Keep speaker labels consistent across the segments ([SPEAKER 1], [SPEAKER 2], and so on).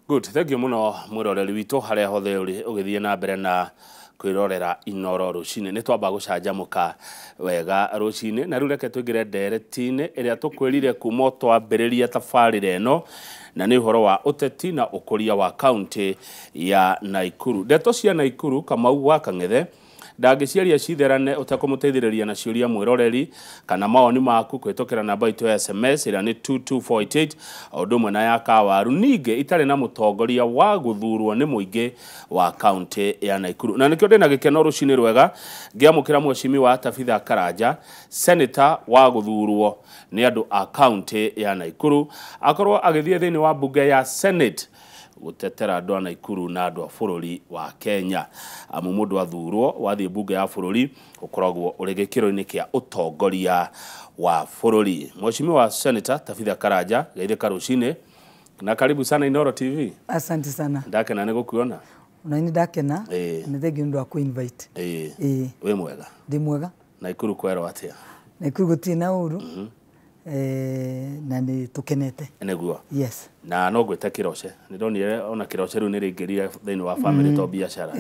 [SPEAKER 1] Good, thank you muno mwiroreri witu haria hothe ugithie na mbere na kwirorera inoro rucini ni twamba gucanjamuka wega rucini na riu reke twingire nderetini iria tukwirire kuma twambiriria tabarira eno na ni uhoro wa uteti na ukuria wa county ya Naikuru. Ndeto cia Naikuru Kamau wa Kang'ethe ndangiciaria citherane utakumuteithiriria na ciuria mwiroreri kana maoni maku kwitokera namba itu ya SMS ira ni 22488 odumwe na ya Kawaru ninge itari na mutongoria wa guthurwo ni muingi wa county ya Naikuru. Na nikio ndina gikeno rucini rwega ngiamukira mweshimi wa Tabitha Keroche senator wa guthurwo ni andu a county ya Naikuru akorwo agithie thini wa bunge ya Senate gutetera andu a Naikuru na andu a bururi wa Kenya. Mundu athurwo wathie bunge ya bururi ukoragwo uri gikiro-ini kia utongoria wa bururi. Mweshimi wa senator Tabitha Keroche geithika rucini na karibu sana Inoro TV.
[SPEAKER 2] Asante sana.
[SPEAKER 1] Ndakena ni gukuona.
[SPEAKER 2] Unaini ndakena ni thegi ndu aku invite.
[SPEAKER 1] We mwega.
[SPEAKER 2] Ndi mwega.
[SPEAKER 1] Naikuru kwero atia.
[SPEAKER 2] Naikuru gutina uru. Na ni tukenete.
[SPEAKER 1] Neguo.
[SPEAKER 2] Yes.
[SPEAKER 1] Na no gwita Keroche. Ni ndonire ona Keroche ru ni ringiria thini wa family to biashara.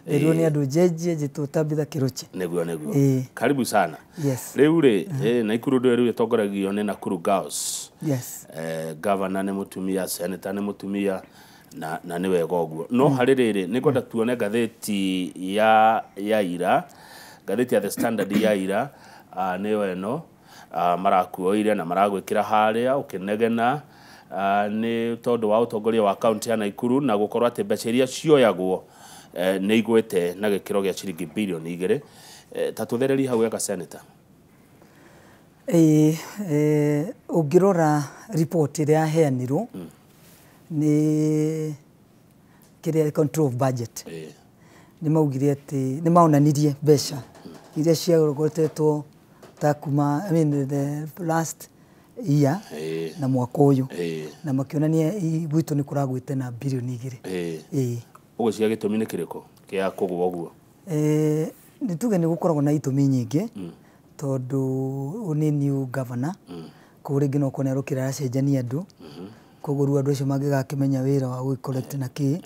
[SPEAKER 2] Ndio ni andu jeje jitu Tabitha Keroche.
[SPEAKER 1] Neguo. Karibu sana.
[SPEAKER 2] Yes.
[SPEAKER 1] Riu ri Naikuru ndio riu itongoragio ni Nakuru Girls.
[SPEAKER 2] Yes.
[SPEAKER 1] Governor ni mutumia, senator ni mutumia na ni wega uguo. No hari riri ni kwenda tuone gatheti ya ira, gatheti ya The Standard ya ira ni weno marakuoire na maragwikira haria ukinegena ni tondu wa utongoria wa county ya Naikuru na gukorwo ati mbeca iria cioyagwo ni igwete na gikiro gia ciringi bilioni 2 tatuthereri hau ega senator.
[SPEAKER 2] Ungirora report iria heanirwo ni kiria control of budget ni maugire ati ni maonanirie mbeca iria ciagogotetwo takuma the last year na mwaka uyu na makionania gwitu ni kuragwite na bilioni 2
[SPEAKER 1] ugo cia gitumi ni kiriko kia kugwa uguo
[SPEAKER 2] ni tuge ni gukoragwo na itumi nyingi tondu uni new governor kuringi no kone rukira acenjania andu koguo andu acio mangigakimenya wira wa gwi collect na ki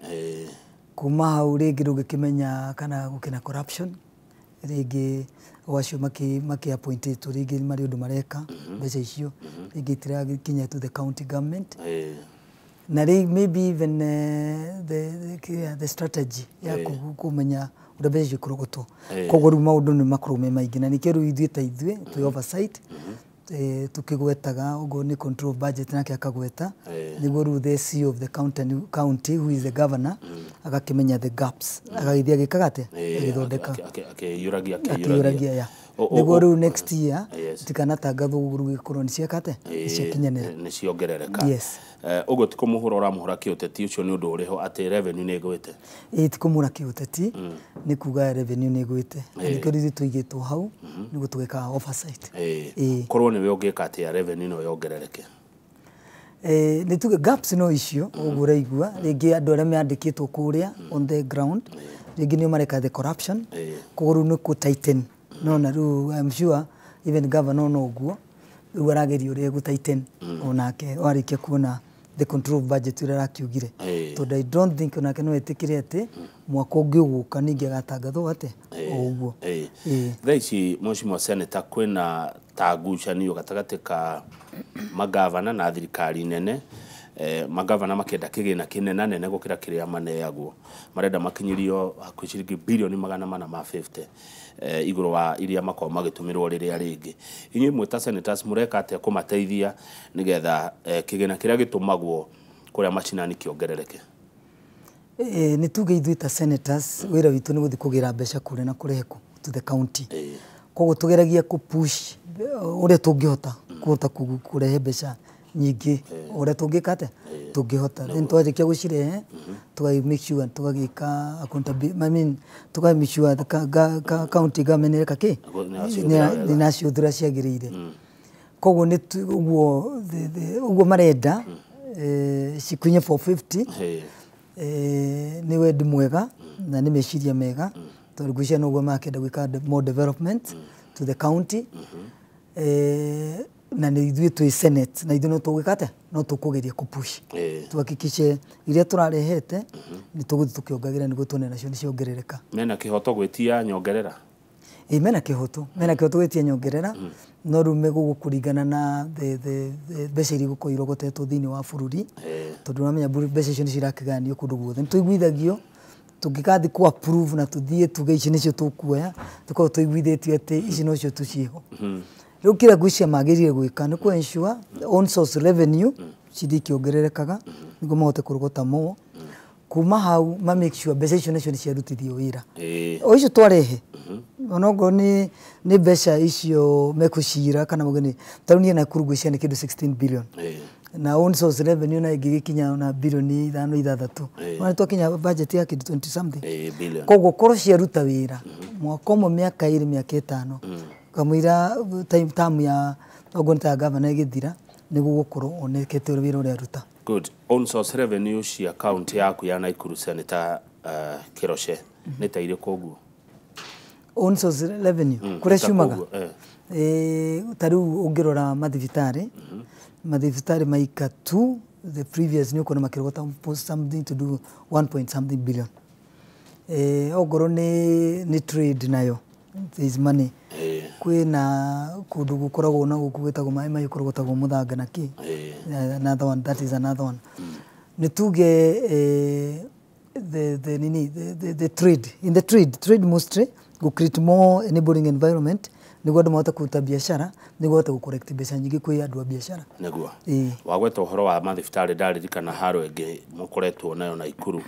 [SPEAKER 2] kuma hau ringi rugikimenya kana gukina corruption ringi wacio maki appointed ringi mari undu mareka mbeca icio ringi tira kinya to the county government na maybe even the strategy ya kumenya uria mbeca icio kurogotwo koguo ru maundu ni makurume maingi na nikio ru ithuĩ ta ithuĩ tu oversight tukigwetaga ugo ni control budget na kia kagweta niguo ru the CEO of the county who is the governor agakimenya the gaps agagithia gikagate githondeka akiyuragia ya niguo ru next year tikanatangathwo ru gikorwo ni ciakate ciakinyanira
[SPEAKER 1] ni ciongerereka.
[SPEAKER 2] Yes.
[SPEAKER 1] Ugo tikumuhura uramuhura kiuteti ucio ni undu uriho ati revenue ni igwite
[SPEAKER 2] tikumura kiuteti ni kuga revenue ni igwite nikio rithi tuigitwo hau niguo tugeka oversight
[SPEAKER 1] korwo ni we ungika ati ya revenue no yongerereke
[SPEAKER 2] ni tuge gaps no icio ugura igua ringi andu aria meandikitwo kuria on the ground ringi ni mareka the corruption koguo ni ku tighten no na ru I'm sure even governor no guo ru aragerio ri gu tighten onake warikia kuona the control budget ira rakiugire tondu I don't think onake no etikire ati mwaka ungiuguka ningi agatangathwo ate uguo
[SPEAKER 1] thaici mweshimwa senator kwina tagucanio gatagati ka magavana na thirikari nene magavana makenda kigina kinena nene gukira kiria maneagwo marenda makinyirio ciringi bilioni 450 iguru wa iria makao magitumirwo riria ringi inyuĩ mwita senators mureka ate kumateithia nigetha kigina kiria gitumagwo kuria macinani kiongerereke.
[SPEAKER 2] Ni tuge ithuĩ ta senators wira witu ni guthi kugira mbeca kure na kureheku to the county koguo tugeragia ku push uria tungihota kurehe mbeca nyingi uria tungikate tungihota ni twarikia gucirehe tugai make sure tugagika accountability tugai make sure the county government reka ki ni nacio thura ciagirire koguo ni uguo marenda cikunye 450 ni wendi mwega na ni meciria mega tondu gucia no guo makenda gwika more development to the county na nĩ ithuĩ twĩ Senate na ithuĩ no tũgwĩkate no tũkũgeria kũpush tuhakikishe iria tũrarehete nĩ tũgũthiĩ tũkĩongagĩrĩra nĩguo tuone nacio nĩ ciongerereka.
[SPEAKER 1] Mena kĩhoto gwĩtia nyongerera?
[SPEAKER 2] Mena kĩhoto gwĩtia nyongerera no rĩu megũkũringana na mbeca iria igũkorwo irogotetwo thĩinĩ wa bũrũri tondũ ũramenya mbeca icio nĩ cirakĩgayanio kũndũ guothe. Nĩ tũiguithagio tũngĩgathiĩ ku approve na tũthiĩ tuge ici nĩcio tũkuoya tũkorwo tũiguithĩtio atĩ ici nocio tũciĩho. Rĩu kĩrĩa ngwĩciria magĩrĩire gwĩka nĩ ku-ensure on source revenue cithiĩ ikĩongererekaga nĩguo mahote kũrogota mo kuma hau ma make sure mbeca icio nacio nĩ ciarutithio wĩra o icio twarehe onogo nĩ mbeca icio mekũcira kana mũgeni tarĩu niĩ Naikuru ngwĩciria nĩ kĩndũ 16 billion na on source revenue na ĩngĩgĩkinya na birioni 5-6 no twakinya budget ya kĩndũ 20 something koguo korwo ciaruta wĩra mwaka ũmwe mĩaka 2 mĩaka 5 kamũira time ya ogoni ta governor ĩgĩthira nĩguo gũkorwo onekete wĩra ũrĩa aruta.
[SPEAKER 1] Good. On source revenue cia account yaku ya Naikuru Senator Keroche nĩ ta irĩ koguo?
[SPEAKER 2] On source revenue kũrĩa ciumaga tarĩu ũngĩrora mathibitarĩ maika tu the previous nĩ ũkuona makĩrogota something to do 1 something billion. Ongorwo nĩ trade nayo there is money. Kwĩna kũndũ gũkoragwo na gũkũ gwĩtagwo maĩ mahiũ kũrogotagwo mũthanga na kĩ another one, that is another one. Nĩ tuge the trade in the trade mostly go create more enabling environment nĩguo andũ mahote kũruta biacara nĩguo mahote gũcorrect mbeca nyingĩ kwĩ andũ a biacara.
[SPEAKER 1] Nĩguo wagweta ũhoro wa mathibitarĩ ndaririkana haro ĩngĩ mũkoretwo nayo Naikuru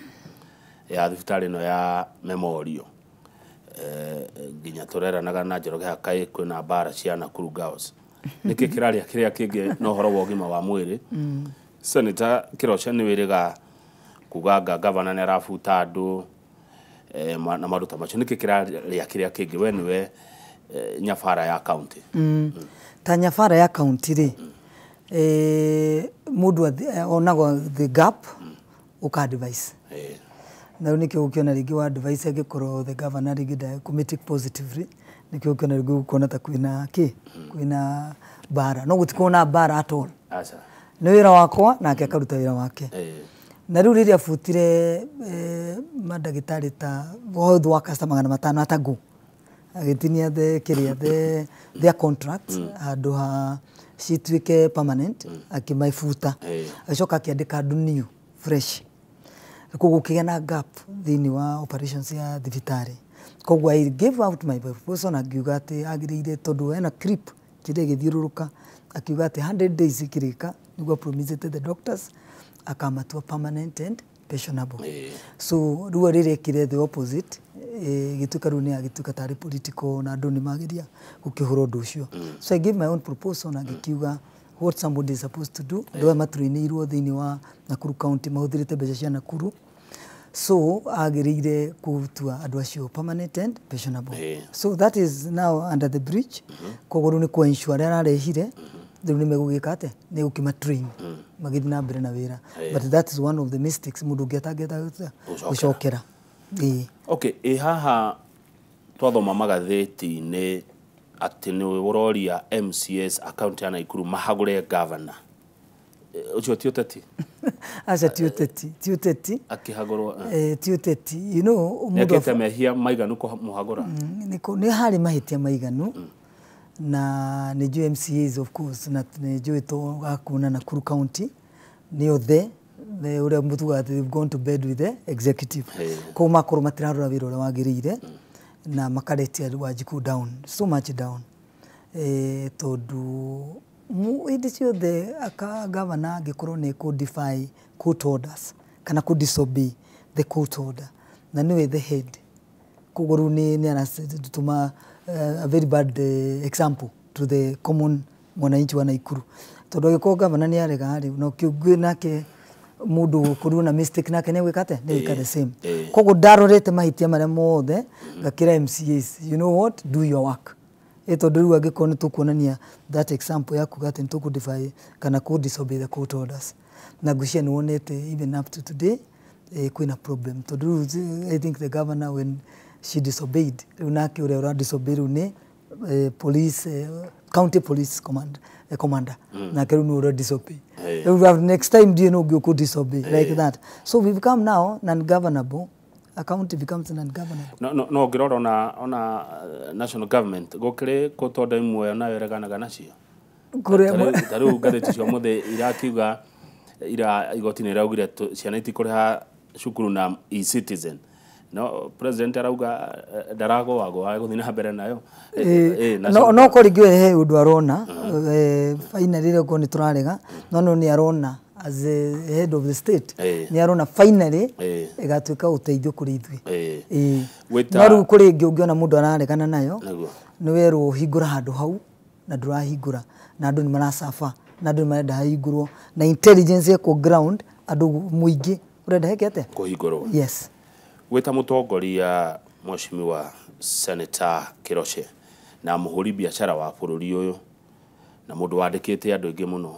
[SPEAKER 1] ya thibitarĩ ĩno ya Memorial nginya tũreranaga na Njoroge Kaĩ kwĩna mbara cia Nakuru Girls. Nĩkĩ kĩraria kĩrĩa kĩngĩ no ũhoro wa ũgima wa mwĩrĩ? Senator Keroche nĩ wĩrĩga kuganga governor nĩ arabuta andũ na maruta macio. Nĩkĩ kĩraria kĩrĩa kĩngĩ we nĩwe nyabara ya county?
[SPEAKER 2] Ta nyabara ya county rĩ mũndũ onago the gap uka-advise na nĩkĩo gũkĩona rĩngĩ wa advice angĩkorwo the governor rĩngĩ committee positively nĩkĩo gũkĩona rĩngĩ gũkona ta kwĩna bara no gũtikorwo na bara at all. Nĩ wĩra wakwa nake akaruta wĩra wake. Na rĩu rĩrĩa abutire mandagĩtarĩ ta wothe wa customer 500 atago agĩtinia their contract handũ ha cituĩke permanent akĩmaibuta acoka akĩandĩka andũ new fresh koguo kĩgĩa na gap thĩinĩ wa operations ya thibitarĩ. Koguo I gave out my proposal akiuga atĩ agĩrĩire tondũ ena clip kĩrĩa gĩthiũrũrũka akiuga atĩ 100 days ikĩrĩka nĩguo promised the doctors akamatua permanent and pensionable. So rĩu rĩrĩkire the opposite gĩtuĩka rĩu nĩ agĩtuĩka tarĩ political na andũ nĩ mageria gũkĩhũra ũndũ ũcio. So I gave my own proposal na ngĩkiuga what somebody is supposed to do. Ndio matũrĩnĩirwo thĩinĩ wa Nakuru County mahũthĩrĩte mbeca cia Nakuru. So agĩrĩire kũtua andũ acio permanent and pensionable. So that is now under the bridge. Koguo rĩu nĩ ku-ensure arĩa ararehire rĩu nĩ megũgĩka atĩ nĩ gũkĩmatrain magĩthiĩ na mbere na wĩra. But that is one of the mistakes mũndũ ũngĩ atangĩenda gũcokera.
[SPEAKER 1] Okay, haha twathoma magathĩti-inĩ atĩ nĩ ũroria MCAs account ya Naikuru mahagũre governor. Ũcio ti ũteti?
[SPEAKER 2] Aca ti ũteti.
[SPEAKER 1] Akĩhagũrwo?
[SPEAKER 2] Ti ũteti. You know,
[SPEAKER 1] nĩekĩte mehia maiganu kũmũhagũra?
[SPEAKER 2] Nĩ harĩ mahĩtia maiganu na nĩ njũĩ MCAs of course na nĩ njũĩ to gakuna Nakuru County nĩo ũrĩa mũtuga atĩ they've gone to bed with the executive. Koguo makorwo matirarora wĩra ũrĩa wagĩrĩire na makaretia Wanjiku down, so much down. Tondũ hĩndĩ ciothe governor angĩkorwo nĩ kũ-defy court orders kana kũ-disobey the court order na nĩwe the head. Koguo rĩu nĩ anatũma a very bad example to the common mwananchi wa Naikuru. Tondũ agĩkorwo governor nĩ arega rĩu na ũkĩũguĩ nake mũndũ kũrĩo na mistake nake nĩ gwĩkate nĩ gwĩka the same. Koguo ndarorete mahĩtia marĩa mothe gakĩra MCAs, you know what, do your work. Tondũ rĩu angĩkorwo nĩ tũkuonania that example ya kuga atĩ nĩ tũkũ-defy kana kũ-disobey the court orders na ngwĩciria nĩ wonete even up to today kwĩna problem. Tondũ rĩu I think the governor when she disobeyed rĩu nake ũrĩa ũra disobey rĩu nĩ police county police command commander na kero no disobey next time do you know you could disobey like that so we become now non-governable account becomes non-governable
[SPEAKER 1] no ngirora ona national government gokire kotonda imwe na yereganaga nacio taru gatheti cio muthe irakiuga ira igotini raugire ciana itikuriha cukuru na e-citizen no president arauga darago wago aguthina mbere nayo
[SPEAKER 2] no korigwe he undu arona finally reko ni turarega no ni arona as a head of the state ni arona finally igatuika uteithio kuri ithwe naru kuri ngiona mundu araregana nayo ni weru hingura handu hau na ndurahingura na andu ni marasafa na andu marenda hahingurwo na intelligence eko ground andu muingi urenda hekete
[SPEAKER 1] kuhingurwo
[SPEAKER 2] yes
[SPEAKER 1] weta mutongoria Mheshimiwa Senator Keroche na muhuri biashara wa bururi uyu na mundu wandikite andu ingi muno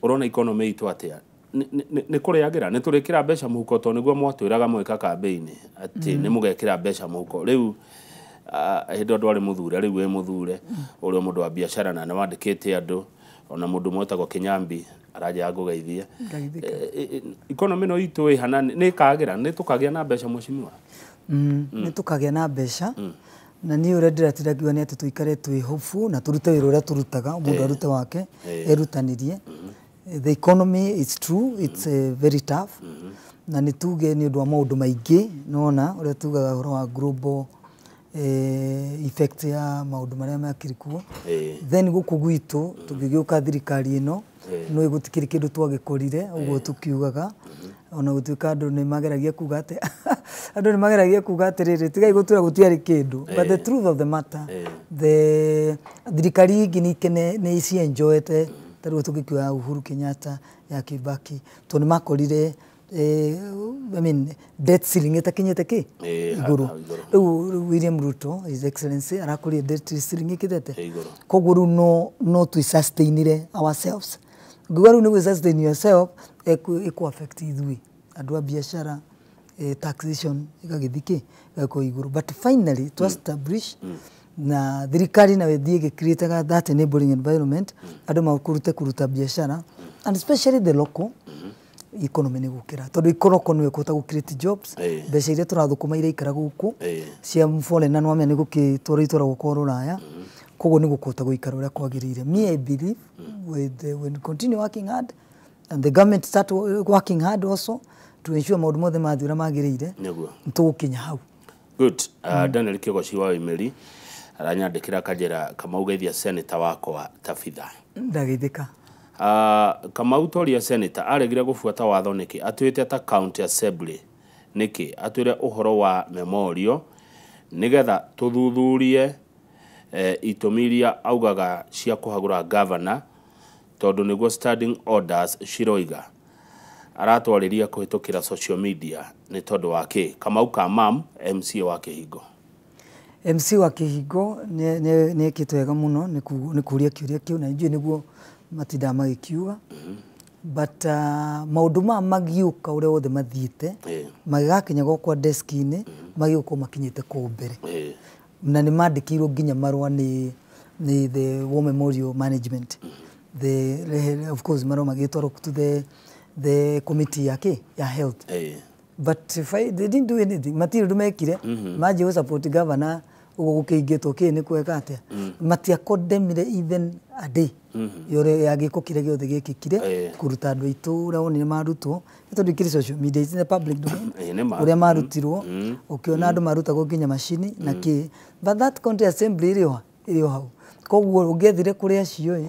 [SPEAKER 1] urona economy itu atia ni kuriagira ni turikira mbeca muhuko to niguo mwatwiraga mweka campaign ati ni mugekira mbeca muhuko riu hindo ndwari muthure riu we muthure uri mundu wa biashara na wandikite andu ona mundu mwetagwo Kinyambi araja agugeithia economy no itu ihana ni kagira ni tukagia na mbeca Mheshimiwa
[SPEAKER 2] ni tukagia na mbeca na ni ure ndiratiragiwa ni ati tuikare twi hofu na turute wira uria turutaga mundu arute wake erutanirie the economy is true it's very tough na ni tuge ni undu wa maundu maingi nona uria tugaga horo wa global effect ya maundu maria makirikuo then guku gwitu tungigiuka thirikari ino no igutikiri kindu twagikorire uguo tukiugaga ona gutuika andu ni mageragia kuga ati andu ni mageragia kuga ati riri tigai gutura gutiari kindu but the truth of the matter the thirikari ngini kene ni isi enjoyete taru tukikiwa Uhuru Kenyatta ya Kibaki to ni makorire I mean debt ceiling etakinyete ki iguru William Ruto his excellency arakuri debt ceiling ikithete koguru no to sustainire ourselves gwaru ni sustain yourself eku affect ithui andu a biashara taxation igagithiki gako iguru but finally to establish na thirikari na wethie gicreate that enabling environment andu makurute kuruta biashara and especially the local economy ni gukira tondu ikoroko niwe kuta create jobs mbeca iria turathukuma ire ikara guku cia mfole na nwamya ni gukitwara itora gukoro raya kogo ni gukuta guikara uria kwagirire me I believe with when continue working hard and the government start working hard also to ensure maundu mothe mathira magirire ntugukinya hau
[SPEAKER 1] good Daniel Kegoshi wa Imeri aranyandikira kajera kama ugeithia senator wakwa Tabitha
[SPEAKER 2] ndagithika
[SPEAKER 1] kama utoria senator aregire gufuata watho niki atwite ata county assembly niki atwire uhoro wa memorial nigetha tuthuthurie itumiria augaga cia kuhagura governor tondu niguo standing orders ciroiga aratwariria kuhitukira social media ni tondu wake kama uka MaMCA wa Kihingo
[SPEAKER 2] MC wa Kihingo ni kitwega muno ni kuria kiuria kiu na ingi niguo matinda magikiuga but maundu magiuka uria wothe mathiite magigakinya gokwa desk-ini magiuka makinyite ku mbere na ni mandikirwo nginya marwa ni the War Memorial Management of course marwa magitwaro to the committee ya health but if they didn't do anything matiro dumekire maji support governor ugo gukiingetwo ki ni kweka atia matia condemned even a day yore yagiko kire giothe gikikire kuruta andu itu ura oni marutwo tondu ikiri social media in the public domain uria marutirwo ukiona andu maruta gukinya machine na ki but that county assembly irio hau koguo ungethire kuri acio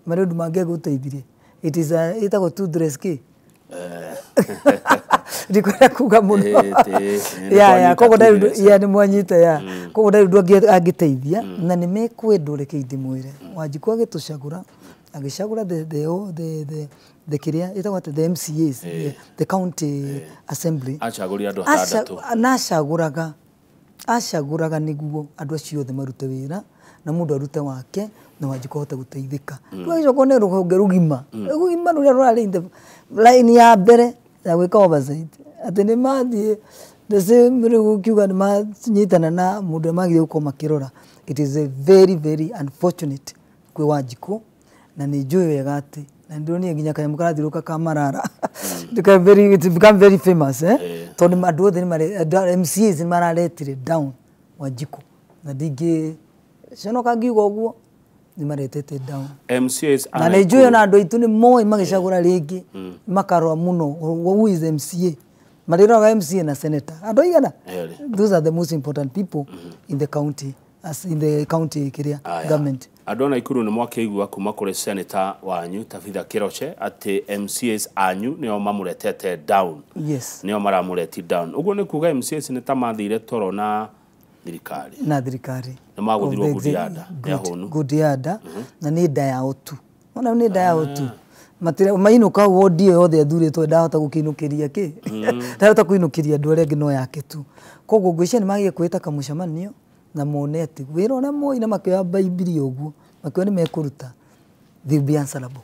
[SPEAKER 2] mari undu mange guteithirie it is itago to dress ki ndikora kuga muno ya kogo dai ya ni mwanyita ya kogo dai ndu agiteithia na ni mekwendure kiithimwire wajikwa gitucagura agicagura the kiria itago the MCAs the county assembly
[SPEAKER 1] achaguri andu atandatu
[SPEAKER 2] ashaguraga niguo andu acio othe marute wira na mundu arute wake na wajikwa hota guteithika rwajo kone ruhonge rugima ruria rurari line ya mbere ya gwika oversight ati ni mathie the same rukiuga ni manyitana na mundu magire uko makirora it is a very very unfortunate kwe wajiko na nĩ njũĩ wega atĩ na ndĩronire nginya kanyamũ karathiũrũrũka ka Marara it become very famous tondũ andũ othe MCAs nĩ mararetire down Wanjikũ na ndingĩ conoka ngiuga ũguo nĩ maretete down
[SPEAKER 1] MCAs
[SPEAKER 2] na nĩ njũĩ ona andũ aitũ nĩ moĩ magĩcagũra rĩngĩ makarora mũno who is MCA marĩroraga MCA na senator andũ aigana those are the most important people in the county as in the county government.
[SPEAKER 1] Andũ a Naikuru nĩ mwakĩigua kuma kũrĩ senator wanyu Tabitha Keroche atĩ MCAs anyu nĩo mamũretete down.
[SPEAKER 2] Yes.
[SPEAKER 1] Nĩo maramũreti down. Ũguo nĩ kuga MCAs nĩ ta mathire toro na thirikari.
[SPEAKER 2] Na thirikari.
[SPEAKER 1] Nĩ magũthirwo Gũdianda.
[SPEAKER 2] Gũdianda na nĩ nda yao tu. Ona nĩ nda yao tu. Matira mainũka wodi yothe athurĩtwo ndahota gũkinũkĩria kĩ. Ndahota kũinũkĩria andũ arĩa angĩ no yake tu. Koguo ngwĩciria nĩ magĩe kwĩta kamũcemanio na mone atĩ wĩra ũrĩa moĩ na makĩoya Bibilia ũguo makĩoya nĩ mekũruta they'll be answerable.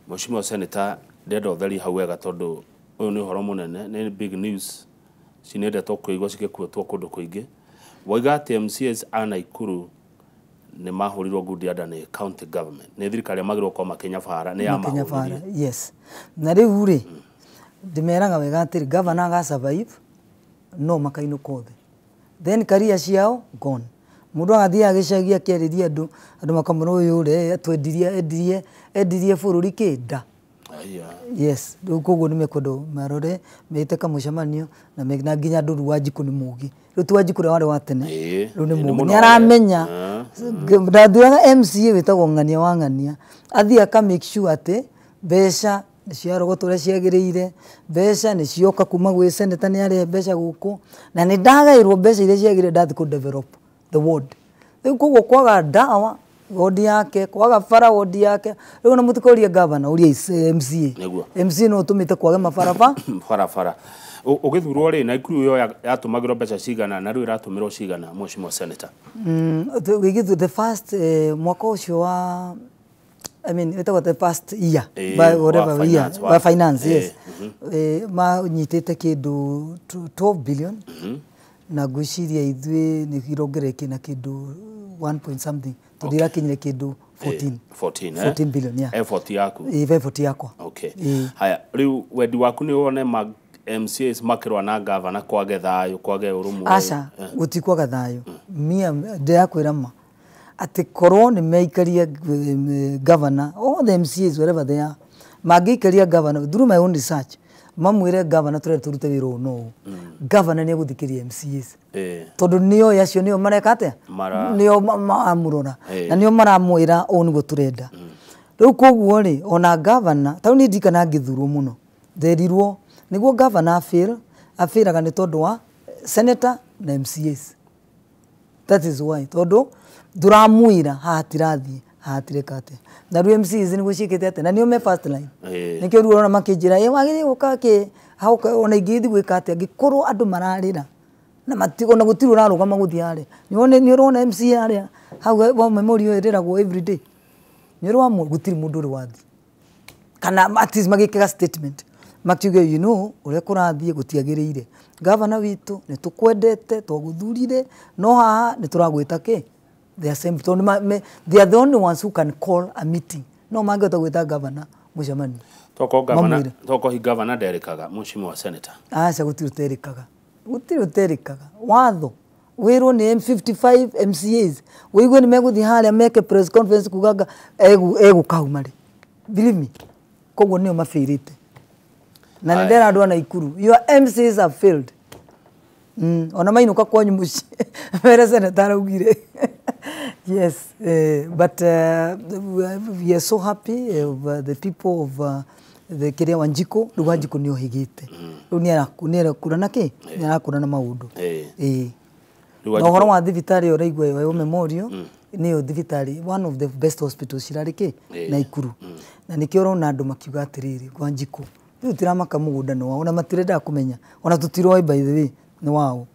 [SPEAKER 1] Mheshimiwa Senator ndenda ũtheri hau wega tondũ ũyũ nĩ ũhoro mũnene nĩ big news cinendetwo kũigua cigĩkuotwo kũndũ kũingĩ waiga atĩ MCAs a Naikuru nĩ mahũrirwo Gũdianda nĩ county government nĩ thirikari magĩrĩirwo gũkorwo makĩnyabara nĩ ya mahũririe.
[SPEAKER 2] Yes na rĩu rĩ ndĩmeraga wega atĩ governor aga survive no makainũka othe then career ciao gone mundu agathia agicagia kĩarĩria andũ makamũra ũyũ rĩ endirie bũrũri kĩnda. Yes koguo nĩ mekwenda marore mete kamũcemanio na nginya andũ Wanjikũ nĩ mũgi rĩu tu Wanjikũ ũrĩa warĩ wa tene rĩu nĩ mũgi nĩ aramenya ndathuaga MCA wĩtagwo ng'ania wa ng'ania athia aka make sure atĩ mbeca nĩ ciarogotwo ũrĩa ciagĩrĩire mbeca nĩ cioka kuma gwĩ senator nĩ arĩa mbeca gũkũ na nĩ ndagaĩrwo mbeca iria ciagĩrĩire ndathi kũ develop the ward rĩu koguo kwaga ndawa ward yake kwaga bara ward yake rĩu na mũtikoria governor ũria MCA no ũtũmĩte kwage mabarabara
[SPEAKER 1] ũgĩthurwo rĩ Naikuru yo yatũmagĩrwo mbeca cigana na rĩu iratũmĩrwo cigana Mheshimiwa Senator.
[SPEAKER 2] The first mwaka ũcio wa I mean the first year by whatever year by finance yes manyitĩte kĩndũ 12 billion na gwĩciria ithuĩ nĩ irongereke na kĩndũ 1 point something tũndirakinyire kĩndũ 14 billion yeah
[SPEAKER 1] effort yaku
[SPEAKER 2] effort yakwa.
[SPEAKER 1] Okay haya rĩu wendi waku nĩ wone MCAs makĩrwa na governor kwage thayũ kwage ũrũmwe
[SPEAKER 2] aca gũtikwaga thayũ mia ndĩrakwĩra ma atĩ korwo nĩ meikaria governor all the MCAs wherever they are mangĩikaria governor through my own research mamwĩre governor tũrute wĩra ũũ no governor nĩ egũthikĩria MCAs tondũ nĩo acio nĩo mareka atĩa nĩo maramũrora na nĩo maramwĩra ũũ nĩguo tũrenda rĩu koguo rĩ ona governor tau nĩ ndikana ngĩthurwo mũno nderirwo nĩguo governor afĩraga nĩ tondũ wa senator na MCAs that is why tondũ ndũramwĩra hatirathiĩ hatireka atĩa na rĩu MCAs nĩguo ciĩkĩte atĩa na nĩo me first line nĩkĩo rĩu ona makĩnjĩra wagĩrĩire gũka kĩ ona ingĩthi gwĩka atĩa angĩkorwo andũ mararĩra na matigo na gũtirĩ ũrarũgama gũthiĩ harĩa nĩ ũrona MCA harĩa hau wa memorial ĩrĩragwo every day nĩ ũrona gũtirĩ mũndũ ũrĩ wathi kana at least magĩkĩga statement makiuge ũrĩa kũrathiĩ gũtiagĩrĩire governor witũ nĩ tũkwendete twagũthurire no haha nĩ tũragwĩta kĩ they are the only ones who can call a meeting no mangĩhota gwĩta governor mũcemanio
[SPEAKER 1] toko hi governor nderĩkaga Mheshimiwa Senator
[SPEAKER 2] aca gũtirĩ ũterĩkaga watho wĩrwo nĩ M55 MCAs wĩigue nĩ megũthiĩ harĩa meke press conference kugaga egũkauma rĩ believe me koguo nĩo mafĩrĩte na nĩ ndĩra andũ a Naikuru your MCAs have failed ona mainũka kwanyu mũciĩ mere senator augire yes but we are so happy of the people of the kĩrĩa Wanjikũ rĩu Wanjikũ nĩ ohigĩte rĩu nĩ arakũrana kĩ nĩ arakũrana maũndũ na ũhoro wa thibitarĩ ũraigua wa memorial nĩyo thibitarĩ one of the best hospitals cirarĩ kĩ Naikuru na nĩkĩo ũrona andũ makiuga atĩrĩrĩ Wanjikũ rĩu tiramaka mũgũnda nĩ wao ona matirendaga kũmenya ona tũtiroĩ by the way nĩ wao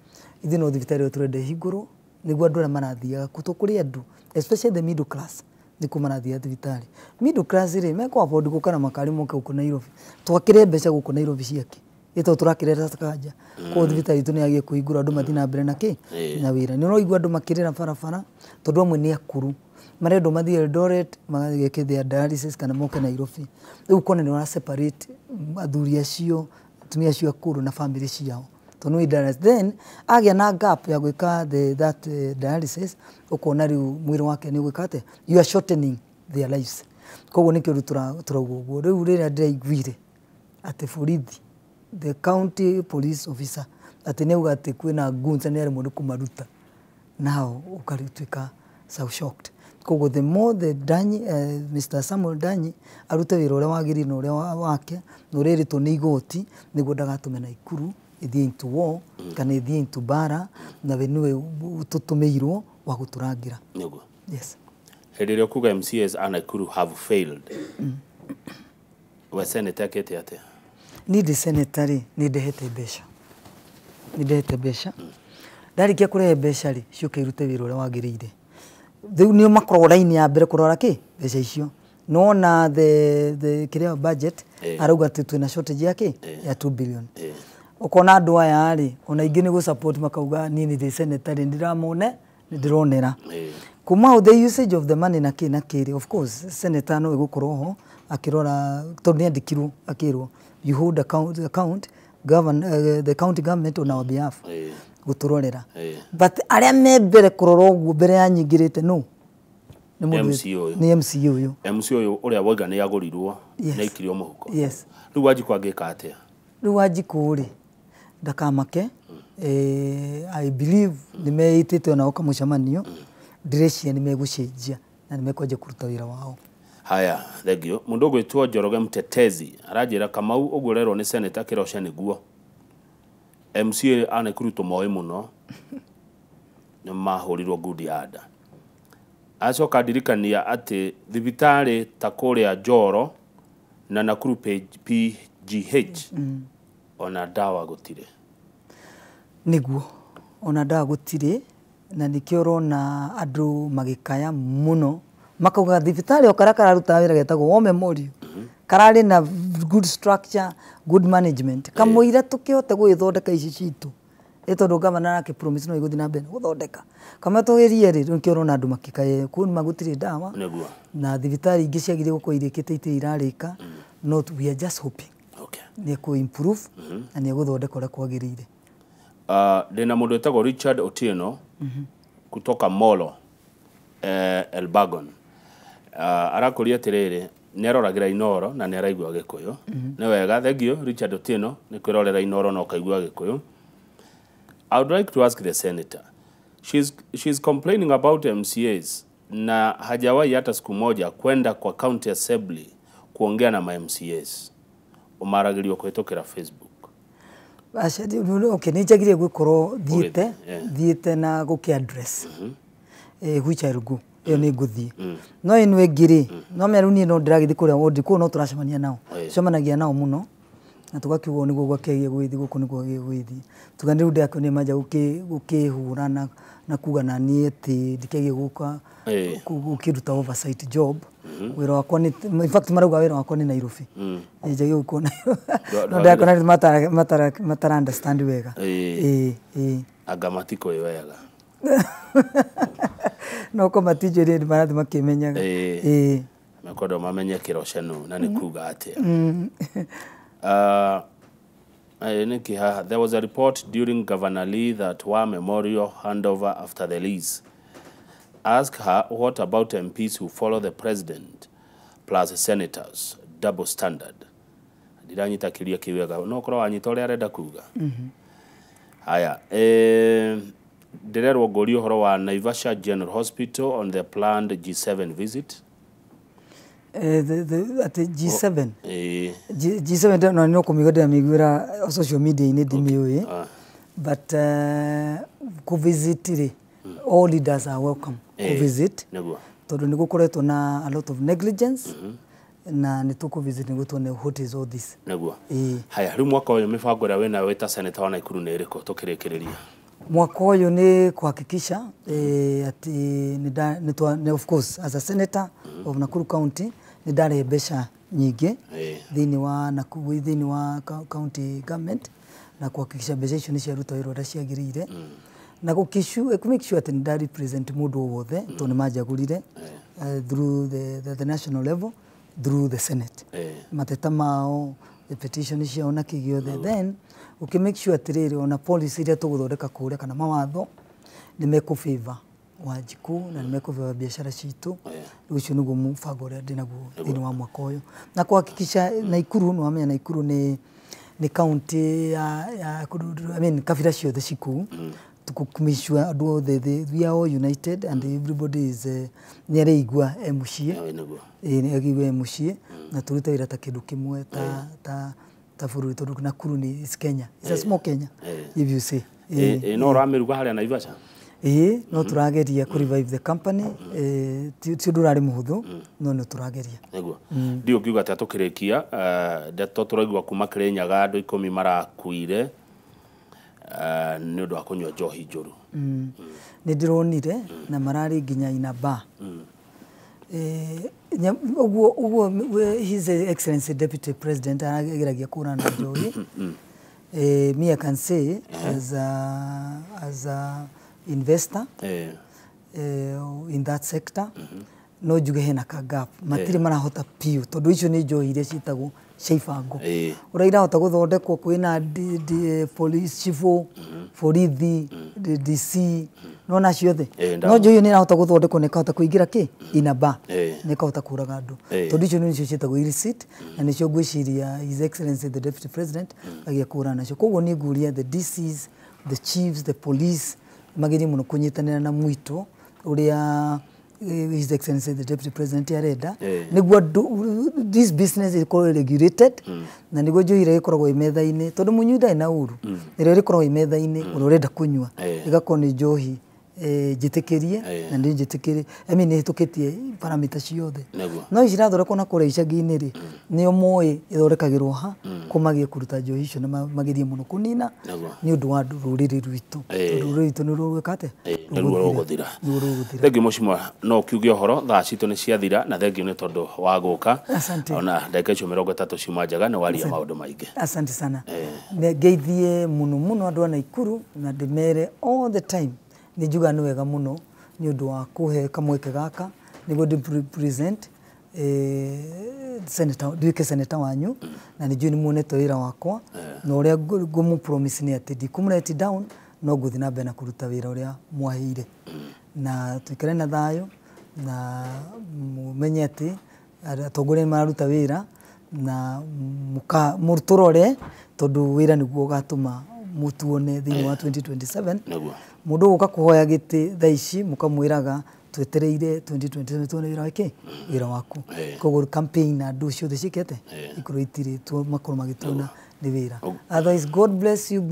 [SPEAKER 2] ithuĩ no thibitarĩ ũyũ tũrenda hingũrwo nĩguo andũ arĩa marathiaga kũtũ kũrĩ andũ especially the middle class nĩkuo marathiaga thibitarĩ middle class rĩ meko afford gũka na makari moke gũkũ Nairobi twakĩre mbeca gũkũ Nairobi ciake ĩto tũrakĩrera kanja kwa thibitarĩ itũ nĩ yagĩe kũhingũra andũ mathiĩ na mbere na kĩ na wĩra nĩ ũraigua andũ makĩrĩra barabara tondũ amwe nĩ akũrũ marendo mathie Eldoret magageke their dialysis kana moke Nairobi riu kone ni wana separate athuri acio atumia acio akuru na family ciao tonu dialysis then agia na gap ya gwika that dialysis ukona riu mwiri wake ni gwikate you are shortening their lives koguo nikio turauga uguo riu rira ndiraiguire ati borithi the county police officer ati neuga ati kwina gunza ni ari mundu kumaruta now ukarituika so shocked koguo the more the Danyi Mr Samuel Danyi arute wira uria wagiri na uria wake no ririto ni igoti niguo ndagatume Naikuru ithie into war kana ithie into bara na wenue tutumeirwo wa guturangira
[SPEAKER 1] niguo
[SPEAKER 2] yes
[SPEAKER 1] hedirio kuga MCAs a Naikuru have failed we senator kete ate
[SPEAKER 2] ni de senatari ni de hete besha ndarikia kurehe besha ri ciuke irute wira uria wagiriire thiu ni makorwo line ya mbere kurora ki besha icio no na the kiria budget arauga ati twina shortage yake ya 2 billion ukona andu aya ri ona ingi ni go support makauga nini the senatari ndiramone ndironera kuma the usage of the money na kiri of course senator no igukorwo ho akirora tondu andikirwo akirwo you hold account govern the county government on our behalf guturorera but aria membere kurora uguo mbere ya nyingirite no ni MCA uyu
[SPEAKER 1] uria woiga ni agurirwo na ikirio muhuko
[SPEAKER 2] yes
[SPEAKER 1] riu waji kwangika atia
[SPEAKER 2] riu waji kuri ndakamake I believe nimeitite ona okamucamanio direction nimegucenjia na nimekwaje kuruta wira wao
[SPEAKER 1] haya thegio mundu gwitwo Njoroge Mtetezi arajira Kamau ugurerwo ni Senator Keroche niguo MCA a Naikuru tumoe muno ni mahurirwo good yard acoka ndirikania ati thibitari ta kuria Njoro na Nakuru PGH ona dawa gutire
[SPEAKER 2] niguo ona dawa gutire na nikio na andu magikaya muno makauga thibitari okarakara ruta wira getagwo wo memory karari na good structure good management kamuira tukihote gwithondeka ici citu etondu governor ake promise no iguthi na mbere guthondeka kama tugerie ri nikio na andu makikaye kun magutire dawa
[SPEAKER 1] niguo
[SPEAKER 2] na thibitari ingi ciagire guko irikite ite irarika not we are just hoping
[SPEAKER 1] okay
[SPEAKER 2] ni ku improve na ni guthondeka ore kwagirire
[SPEAKER 1] dena mundu etagwo Richard Otieno kutoka Molo Elbagon arakuria tiriri ni aroragira Inoro na ni araigua Gikuyu ni wega thegio Richard Otieno ni kwirorera Inoro no kaigua Gikuyu I would like to ask the senator she's complaining about MCAs na hajawahi hata siku moja kwenda kwa county assembly kuongea na MCAs umaragirio kwetokera Facebook
[SPEAKER 2] ashadi okay ni jagire gwikoro thiete na guki address gwicharugu iyo ni nguthi no inu engiri no meruni no ndiragithi kuria wodi ku no turacemania nao cemanagia nao muno na tugakiugo niguo gwakegie gwithi guku niguo gwithi tuganiru ndako ni maja gukihura na kuga na ni eti ndikegie guka gukiruta oversight job wira wakwa ni in fact marauga wira wakwa ni Nairobi njagi guku no ndako na matara understand wega
[SPEAKER 1] agamatiko wega
[SPEAKER 2] no ko matijeri ndi marathi makimenyaga
[SPEAKER 1] makodo mamenye Keroche no na nikuga atia there was a report during Governor Lee that Wa Memorial handover after the lease. Ask her what about MPs who follow the president plus senators, double standard. Diranyita kiria kiwega no korwa anyita uri arenda kuga haya ndirerwo ngori uhoro wa Naivasha General Hospital on the planned G7 visit
[SPEAKER 2] at G7 G7 no kumigoda migura social media in dimiwe but ku visit all leaders are welcome to visit tondu ni gukoretwo na a lot of negligence na nituko visit ni gutone what is all this
[SPEAKER 1] naguo haya riu mwaka uyu mibango ria wena weta senator wa Naikuru ni iriko tukirikiria
[SPEAKER 2] mwaka uyu ni kuhakikisha ati ni of course as a senator of Nakuru County ni ndare besha nyingi thini wa Nakuru thini wa county government na kuhakikisha besha icio ni ciaruta wira uria ciagirire na ku make sure ati ni ndare represent mundu wothe to ni majagurire through the national level, through the Senate. Mateta mao, the petition ciao na kigiothe. Then, make sure atiriri ona policy iria tuguthondeka kuria kana mawatho ni meko favor Wanjiku na ni meko favor biashara citu. Ucio niguo mubango uria ndinaguo thini wa mwaka uyu. Na kuhakikisha Naikuru, no amenya Naikuru ni county ya kabira ciothe ciku. Tukumishwa andu othe we are all united and everybody is nyere igwa MCA. Ni agigwa MCA na turuta wira ta kindu kimwe ta bũrũri tondu Nakuru ni is Kenya. It's a small Kenya, if you say.
[SPEAKER 1] No ramiruga haria Naivasha.
[SPEAKER 2] No turageria ku revive the company. Ti ndurari muhuthu, no turageria.
[SPEAKER 1] Niguo. Ndio kiuga ta tukirikia, ndeto turaigua kuma Kirinyaga andu 10 marakuire. Ni undu wa kunywa njohi njuru.
[SPEAKER 2] Ni ndironire na marari nginya inaba. His Excellency Deputy President ageragia kurana njohi. Me I can say as a investor in that sector, no njuge hena ka gap matire marahota piu tondu icio ni njohi iria citagwo ceibango uraira hota guthondekwo kwina police chief borithi DC no na ciothe no njohi ni rahota guthondekwo nekahota kuingira ki inaba nekahota kuraga andu tondu icio ni cio citagwo illicit na nicio ngwiciria His Excellency the Deputy President agia kurana nacio koguo ni nguria the DCs, the chiefs, the police magiri muno kunyitanira na mwito uria His Excellency the Deputy President arenda niguo this business is called regulated na niguo njohire ikoragwo imetha-ini tondu munyuda ina uru ire ikoragwo imetha-ini urenda kunywa igako ni njohi jitikirie na ndi jitikiri ni hitukitie parameters ciothe no icirathoreko na kuria icagi-ini ri nio moi ithorekagirwo ha kumagie kuruta njohi icio na magirie muno kunina ni undu wa ruriri rwitu ruriri rwitu ni rugwikate
[SPEAKER 1] ruguthira thengi mucimwa no kiuge horo thaa citu ni ciathira na thengi ni tondu wa guka ona ndagika icio 30 ciuma njaga ni waria maundu maingi.
[SPEAKER 2] Asante sana ngeithie muno andu a Naikuru na ndimere all the time ni juga ni wega muno ni undu wa kuhe kamweke gaka niguo present senator wanyu na ni juni muonete wira wakwa na uria ngumu promise ni ati ndikumreti down no guthi na mbere na kuruta wira uria mwaheire na twikare na thayo na mumenye ati atongoria maruta wira na muturore tondu wira niguo gatuma mutuone thini wa 2027 mundu guka kuhoya giti thaici mukamwiraga twetereire 2027 tuone wira wake wira waku koguo campaign na ndu ciothe cikete ikuruitire tu makoro magituna ni wira. Otherwise, God bless you,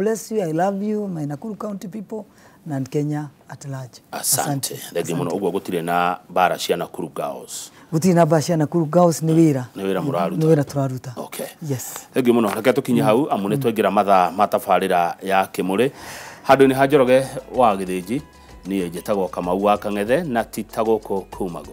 [SPEAKER 2] I love you, my Nakuru County people and Kenya at large.
[SPEAKER 1] Asante. Thegi muno uguo gutire na bara cia Nakuru Girls.
[SPEAKER 2] Gutire na bara cia Nakuru Girls ni wira.
[SPEAKER 1] Ni wira muraruta.
[SPEAKER 2] Ni wira turaruta.
[SPEAKER 1] Okay.
[SPEAKER 2] Yes.
[SPEAKER 1] Thegi muno reke tukinye hau amune twingira mathaa matabarira ya kimuri. Handu ni Hanjoroge wa Githiji ni njitagwo Kamau wa Kang'ethe na titagwo Kumago.